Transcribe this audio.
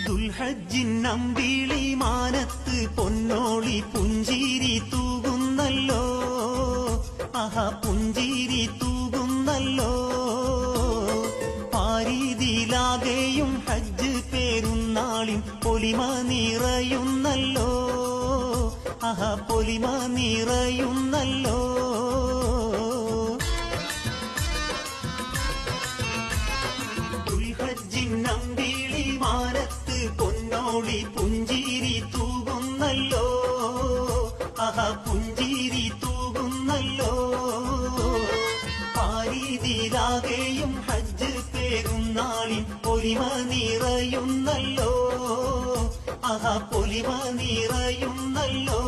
ദുൽഹജ്ജിൻ അമ്പിളി മാനത്ത് പൊന്നോളി പുഞ്ചിരി തൂകുന്നല്ലോ, ആഹാ പുഞ്ചിരി തൂകുന്നല്ലോ. പാരീതിലാകെയും ഹജ്ജ് പെരുന്നാളിൻ പൊലിമ നിറയുന്നല്ലോ, ആഹാ പൊലിമ നിറയുന്നല്ലോ. ദുൽഹജ്ജിൻ അമ്പിളി മാനത്ത് പൊന്നോളി പുഞ്ചിരി തൂകുന്നല്ലോ, ആഹാ പുഞ്ചിരി തൂകുന്നല്ലോ. പാരീതിലാകെയും ഹജ്ജ് പെരുന്നാളിൻ പൊലിമ നിറയുന്നല്ലോ, ആഹാ പൊലിമ നിറയുന്നല്ലോ.